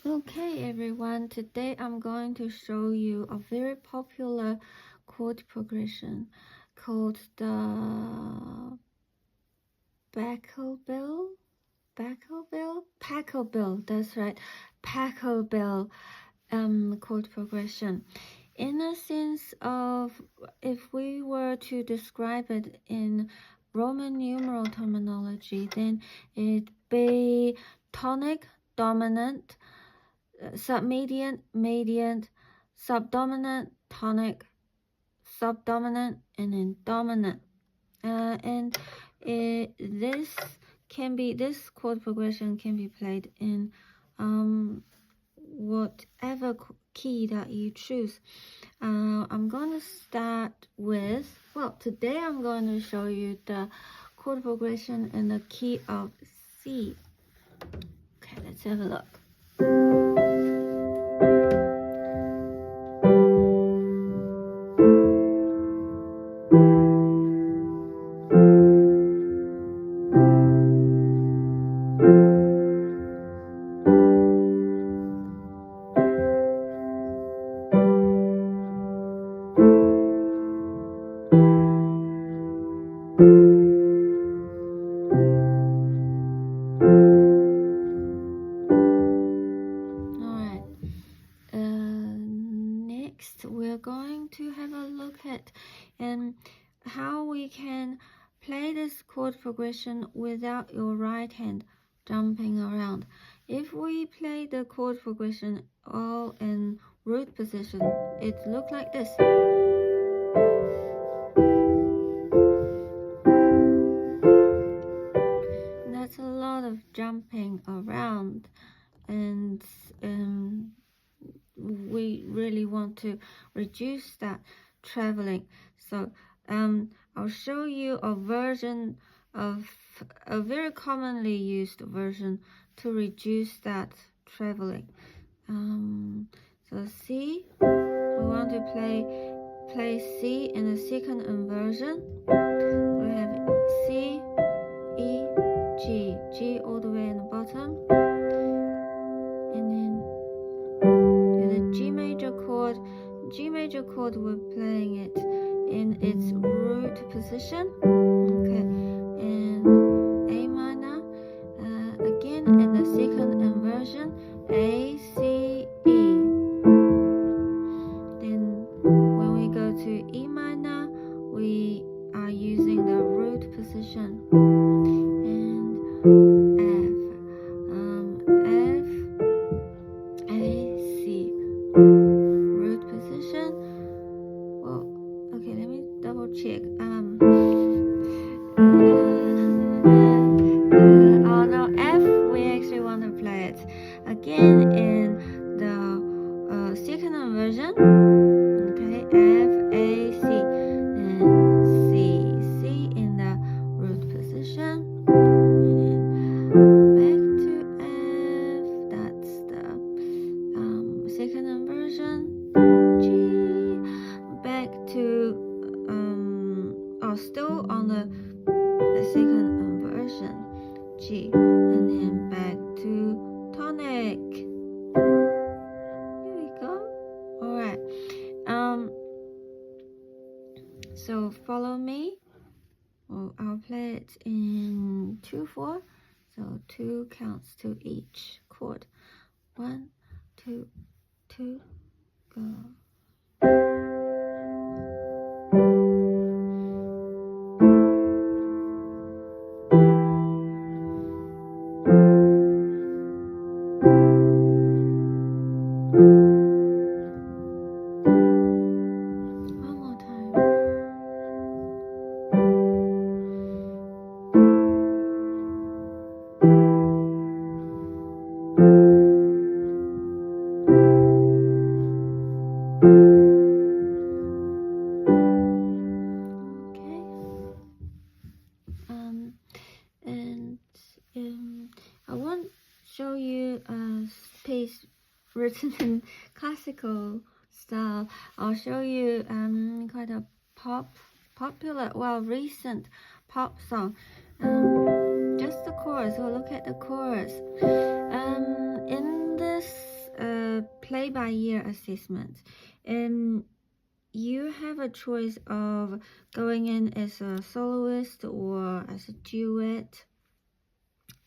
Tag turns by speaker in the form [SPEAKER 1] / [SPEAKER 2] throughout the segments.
[SPEAKER 1] Okay everyone, today I'm going to show you a very popular chord progression called the pachelbel, that's right, pachelbel chord progression. In a sense of, if we were to describe it in Roman numeral terminology, then it'd be tonic, dominant, submediant, mediant, subdominant, tonic, subdominant, and then dominant. This chord progression can be played in whatever key that you choose. I'm going to start with, today I'm going to show you the chord progression in the key of C. Okay, let's have a look. Next, we're going to have a look at how we can play this chord progression without your right hand jumping around. If we play the chord progression all in root position, it looks like this. That's a lot of jumping around, and we really want to reduce that traveling. So I'll show you a version of a very commonly used version to reduce that traveling. So C, we want to play C in the second inversion. We have C, E, G, G all the way in the bottom, and then G major chord, we're playing it in its root position. Okay, and A minor, again in the second inversion, A, C, E. Then when we go to E minor, we are using the root position. And F, A, C. Root position. Well, okay, let me double check. Oh no, F, we actually want to play it again in the second inversion. Okay, F, A, C, and C, C in the root position. And back to F, that's the second inversion. G, back to still on the second inversion, G, and then back to tonic. Here we go. All right. So follow me. Well, I'll play it in 2/4. So 2 counts to each chord. 1, 2, 2, go. One more time. I won't show you a piece written in classical style. I'll show you quite a popular, recent pop song. Just the chorus. We'll look at the chorus. In this play-by-ear assessment. And you have a choice of going in as a soloist or as a duet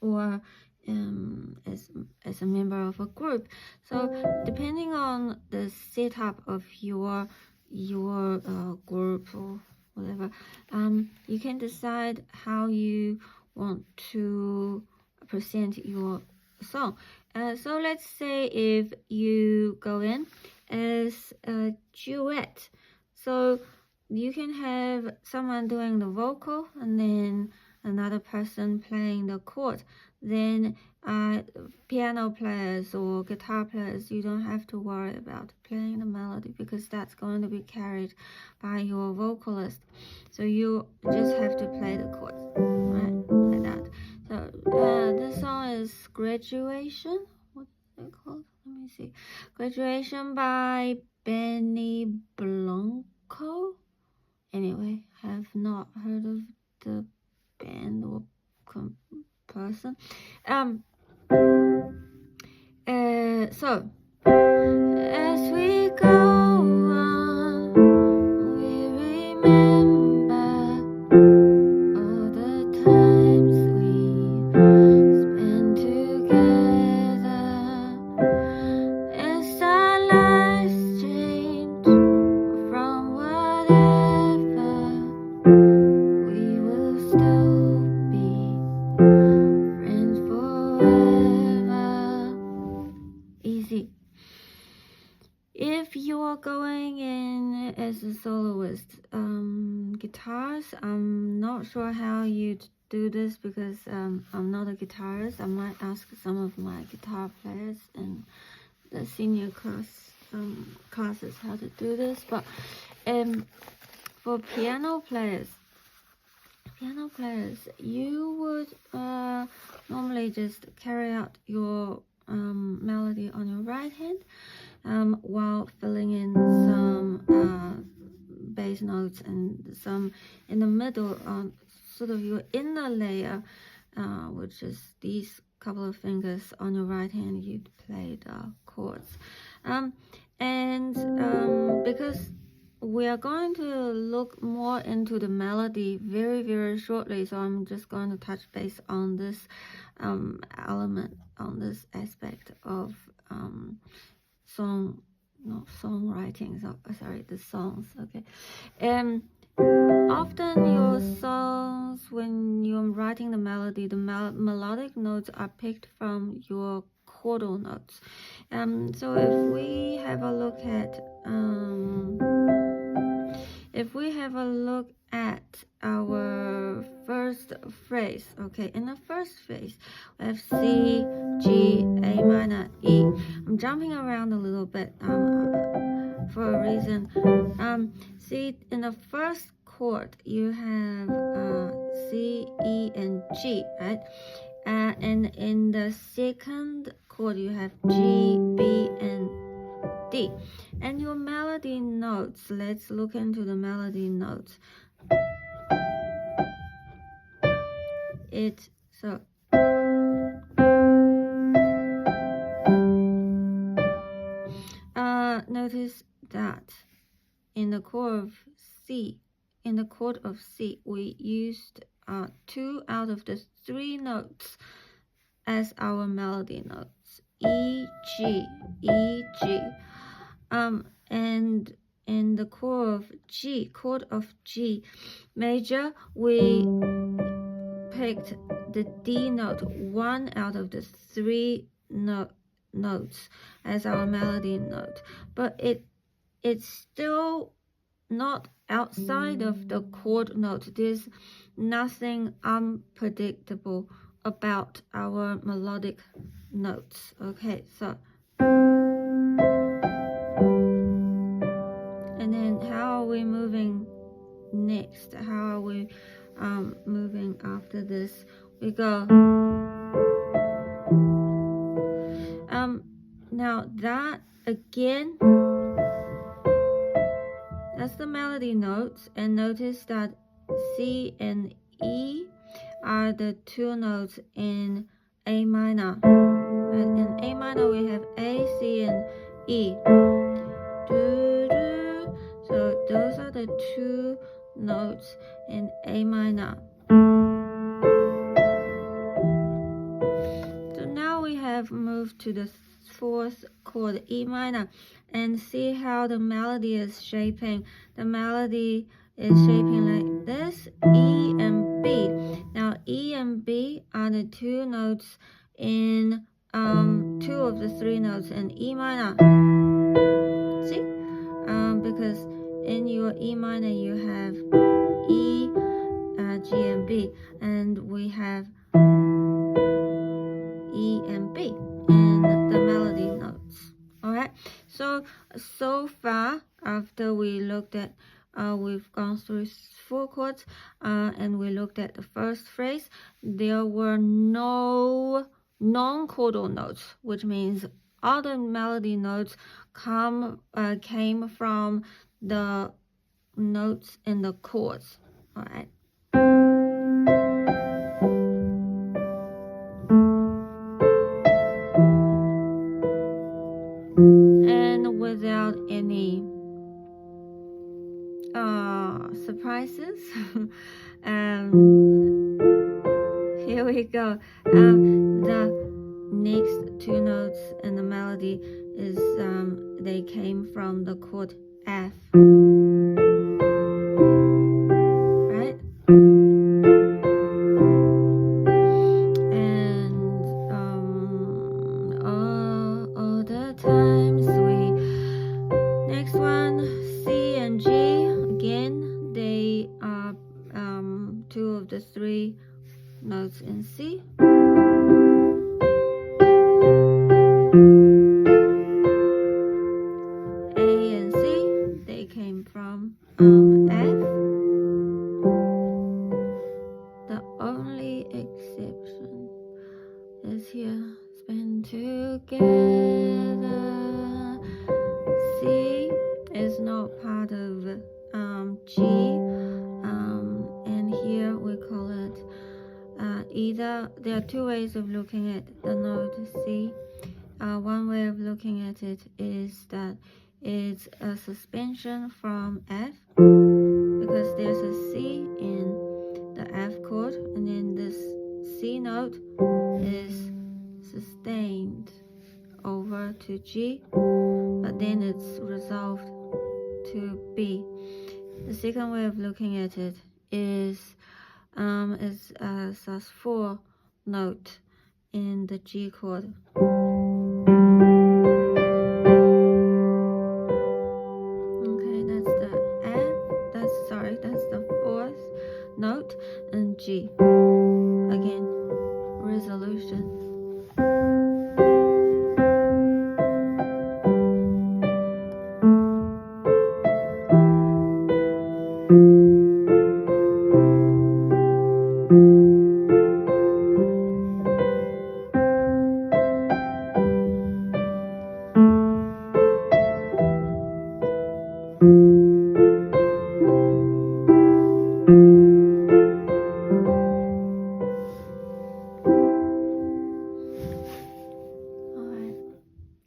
[SPEAKER 1] or as a member of a group. So depending on the setup of your group or whatever, you can decide how you want to present your song. So let's say if you go in as a duet, so you can have someone doing the vocal and then another person playing the chord. Then piano players or guitar players, you don't have to worry about playing the melody because that's going to be carried by your vocalist. So you just have to play the chords, right, like that. So this song is Graduation. What's it called? Let me see. Graduation by Benny Blanco. Anyway, have not heard of the band or person. So as we go on, we remember all the times we spent together. As our lives change from whatever, we will still be friends forever. Easy. If you are going in as a soloist, guitars, I'm not sure how you do this because I'm not a guitarist. I might ask some of my guitar players in the senior classes how to do this. But for piano players, you would normally just carry out your melody on your right hand while filling in some bass notes and some in the middle on sort of your inner layer, which is these couple of fingers on your right hand, you'd play the chords. Because we are going to look more into the melody very, very shortly, so I'm just going to touch base on this element, on this aspect of songwriting. The songs. Okay. Often your songs, when you're writing the melody, the melodic notes are picked from your chordal notes. So if we have a look at our first phrase, okay, in the first phrase we have C, G, A minor, E. I'm jumping around a little bit for a reason. See, in the first chord you have C, E, and G, right? And in the second chord you have G, B, and D. And your melody notes, let's look into the melody notes. Notice that in the chord of C, we used 2 out of the 3 notes as our melody notes, E, G, E, G. And in the chord of G major, we picked the D note, 1 out of the 3 notes as our melody note, but it's still not outside of the chord note. There's nothing unpredictable about our melodic notes. Okay, so and then how are we moving next? How are we moving after this? We go now that again, that's the melody notes, and notice that C and E are the 2 notes in A minor. In A minor we have A, C, and E. So those are the two notes in A minor. So now we have moved to the fourth chord, E minor, and see how the melody is shaping. The melody is shaping like this, E and B. Now E and B are the two notes in two of the three notes in E minor. See? Because in your E minor you have E, G and B, and we have E and B in the melody notes. Alright, so far after we looked at we've gone through four chords and we looked at the first phrase. There were no non-chordal notes, which means all the melody notes came from the notes in the chords. Alright. And without any surprises, here we go. The next two notes in the melody is they came from the chord F. Right? And all the times next one, C and G. Again, they are two of the three notes in C. A and C, they came from F. The only exception is here, spin together. C is not part of G, and here we call it either. There are two ways of looking at the note C. One way of looking at it is that it's a suspension from F, because there's a C in the F chord, and then this C note is sustained over to G, but then it's resolved to B. The second way of looking at it is a sus4 note in the G chord. Okay, that's the F. That's the fourth note, and G. Again, resolution.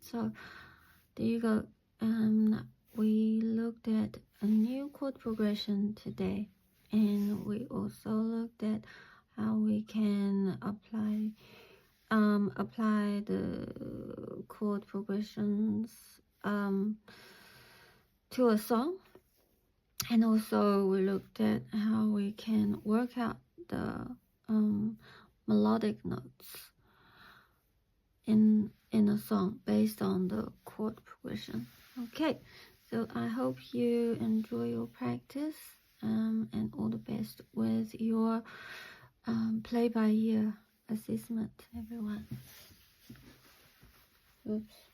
[SPEAKER 1] So there you go. We looked at a new chord progression today, and we also looked at how we can apply the chord progressions to a song, and also we looked at how we can work out the melodic notes in a song based on the chord progression. Okay, so I hope you enjoy your practice, and all the best with your play by ear assessment, everyone. Oops.